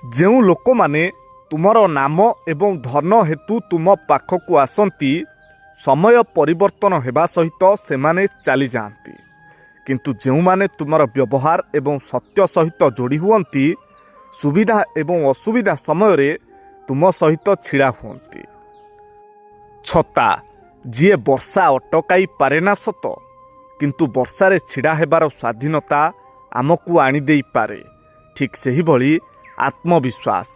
ଯେଉଁ ଲୋକମାନେ ତୁମର ନାମ ଏବଂ ଧନ ହେତୁ ତୁମ ପାଖକୁ ଆସନ୍ତି, ସମୟ ପରିବର୍ତ୍ତନ ହେବା ସହିତ ସେମାନେ ଚାଲିଯାଆନ୍ତି। କିନ୍ତୁ ଯେଉଁମାନେ ତୁମର ବ୍ୟବହାର ଏବଂ ସତ୍ୟ ସହିତ ଯୋଡ଼ି ହୁଅନ୍ତି, ସୁବିଧା ଏବଂ ଅସୁବିଧା ସମୟରେ ତୁମ ସହିତ ଛିଡ଼ା ହୁଅନ୍ତି। ଛତା ଯିଏ ବର୍ଷା ଅଟକାଇ ପାରେନା ସତ, କିନ୍ତୁ ବର୍ଷାରେ ଛିଡ଼ା ହେବାର ସ୍ୱାଧୀନତା ଆମକୁ ଆଣିଦେଇପାରେ। ଠିକ୍ ସେହିଭଳି ଆତ୍ମବିଶ୍ୱାସ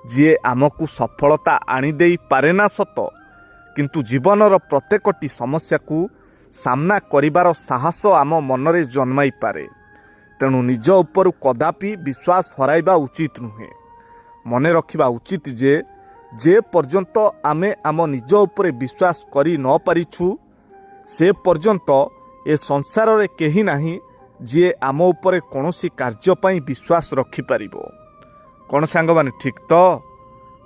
ଯିଏ ଆମକୁ ସଫଳତା ଆଣିଦେଇପାରେନା ସତ, କିନ୍ତୁ ଜୀବନର ପ୍ରତ୍ୟେକଟି ସମସ୍ୟାକୁ ସାମ୍ନା କରିବାର ସାହସ ଆମ ମନରେ ଜନ୍ମାଇପାରେ। ତେଣୁ ନିଜ ଉପରୁ କଦାପି ବିଶ୍ୱାସ ହରାଇବା ଉଚିତ ନୁହେଁ। ମନେ ରଖିବା ଉଚିତ ଯେ ପର୍ଯ୍ୟନ୍ତ ଆମେ ଆମ ନିଜ ଉପରେ ବିଶ୍ୱାସ କରି ନ ପାରିଛୁ, ସେ ପର୍ଯ୍ୟନ୍ତ ଏ ସଂସାରରେ କେହି ନାହିଁ ଯିଏ ଆମ ଉପରେ କୌଣସି କାର୍ଯ୍ୟ ପାଇଁ ବିଶ୍ୱାସ ରଖିପାରିବ। କ'ଣ ସାଙ୍ଗମାନେ ଠିକ୍ ତ?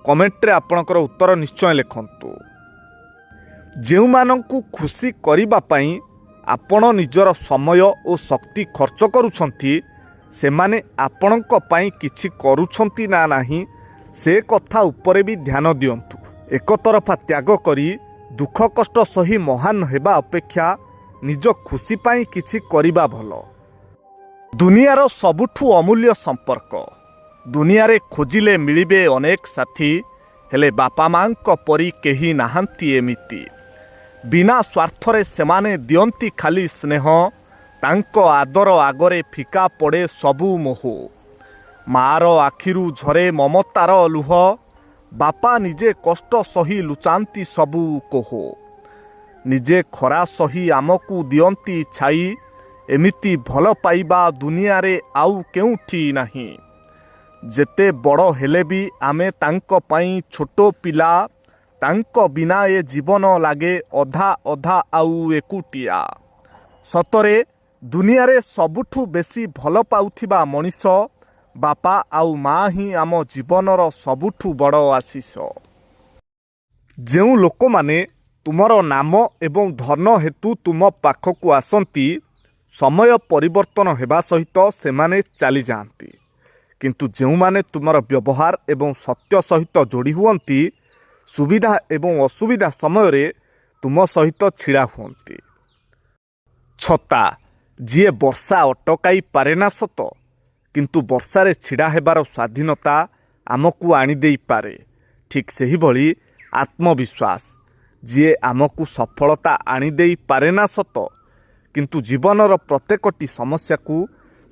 କମେଣ୍ଟରେ ଆପଣଙ୍କର ଉତ୍ତର ନିଶ୍ଚୟ ଲେଖନ୍ତୁ। ଯେଉଁମାନଙ୍କୁ ଖୁସି କରିବା ପାଇଁ ଆପଣ ନିଜର ସମୟ ଓ ଶକ୍ତି ଖର୍ଚ୍ଚ କରୁଛନ୍ତି, ସେମାନେ ଆପଣଙ୍କ ପାଇଁ କିଛି କରୁଛନ୍ତି ନା ନାହିଁ ସେ କଥା ଉପରେ ବି ଧ୍ୟାନ ଦିଅନ୍ତୁ। ଏକତରଫା ତ୍ୟାଗ କରି ଦୁଃଖ କଷ୍ଟ ସହି ମହାନ ହେବା ଅପେକ୍ଷା ନିଜ ଖୁସି ପାଇଁ କିଛି କରିବା ଭଲ। ଦୁନିଆର ସବୁଠୁ ଅମୂଲ୍ୟ ସମ୍ପର୍କ। ଦୁନିଆରେ ଖୋଜିଲେ ମିଳିବେ ଅନେକ ସାଥୀ, ହେଲେ ବାପା ମାଙ୍କ ପରି କେହି ନାହାନ୍ତି ଏମିତି। ବିନା ସ୍ୱାର୍ଥରେ ସେମାନେ ଦିଅନ୍ତି ଖାଲି ସ୍ନେହ, ତାଙ୍କ ଆଦର ଆଗରେ ଫିକା ପଡ଼େ ସବୁ ମୋହ। ମାଆର ଆଖିରୁ ଝରେ ମମତାର ଲୁହ, ବାପା ନିଜେ କଷ୍ଟ ସହି ଲୁଚାନ୍ତି ସବୁ କୋହ। ନିଜେ ଖରା ସହି ଆମକୁ ଦିଅନ୍ତି ଛାଇ, ଏମିତି ଭଲ ପାଇବା ଦୁନିଆରେ ଆଉ କେଉଁଠି ନାହିଁ। ଯେତେ ବଡ଼ ହେଲେ ବି ଆମେ ତାଙ୍କ ପାଇଁ ଛୋଟ ପିଲା, ତାଙ୍କ ବିନା ଏ ଜୀବନ ଲାଗେ ଅଧା ଅଧା ଆଉ ଏକୁଟିଆ। ସତରେ ଦୁନିଆରେ ସବୁଠୁ ବେଶୀ ଭଲ ପାଉଥିବା ମଣିଷ ବାପା ଆଉ ମା' ହିଁ ଆମ ଜୀବନର ସବୁଠୁ ବଡ଼ ଆଶୀଷ। ଯେଉଁ ଲୋକମାନେ ତୁମର ନାମ ଏବଂ ଧନ ହେତୁ ତୁମ ପାଖକୁ ଆସନ୍ତି, ସମୟ ପରିବର୍ତ୍ତନ ହେବା ସହିତ ସେମାନେ ଚାଲିଯାଆନ୍ତି। କିନ୍ତୁ ଯେଉଁମାନେ ତୁମର ବ୍ୟବହାର ଏବଂ ସତ୍ୟ ସହିତ ଯୋଡ଼ି ହୁଅନ୍ତି, ସୁବିଧା ଏବଂ ଅସୁବିଧା ସମୟରେ ତୁମ ସହିତ ଛିଡ଼ା ହୁଅନ୍ତି। ଛତା ଯିଏ ବର୍ଷା ଅଟକାଇ ପାରେନା ସତ, କିନ୍ତୁ ବର୍ଷାରେ ଛିଡ଼ା ହେବାର ସ୍ୱାଧୀନତା ଆମକୁ ଆଣିଦେଇପାରେ। ଠିକ୍ ସେହିଭଳି ଆତ୍ମବିଶ୍ୱାସ ଯିଏ ଆମକୁ ସଫଳତା ଆଣିଦେଇପାରେନା ସତ, କିନ୍ତୁ ଜୀବନର ପ୍ରତ୍ୟେକଟି ସମସ୍ୟାକୁ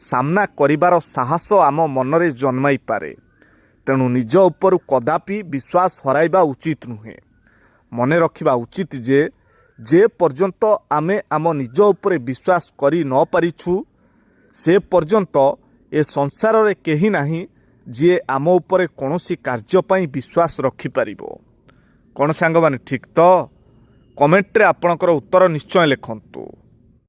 ସାମ୍ନା କରିବାର ସାହସ ଆମ ମନରେ ଜନ୍ମାଇପାରେ। ତେଣୁ ନିଜ ଉପରୁ କଦାପି ବିଶ୍ୱାସ ହରାଇବା ଉଚିତ ନୁହେଁ। ମନେ ରଖିବା ଉଚିତ ଯେ ପର୍ଯ୍ୟନ୍ତ ଆମେ ଆମ ନିଜ ଉପରେ ବିଶ୍ୱାସ କରି ନ ପାରିଛୁ, ସେ ପର୍ଯ୍ୟନ୍ତ ଏ ସଂସାରରେ କେହି ନାହିଁ ଯିଏ ଆମ ଉପରେ କୌଣସି କାର୍ଯ୍ୟ ପାଇଁ ବିଶ୍ୱାସ ରଖିପାରିବ। କ'ଣ ସାଙ୍ଗମାନେ ଠିକ୍ ତ? କମେଣ୍ଟରେ ଆପଣଙ୍କର ଉତ୍ତର ନିଶ୍ଚୟ ଲେଖନ୍ତୁ।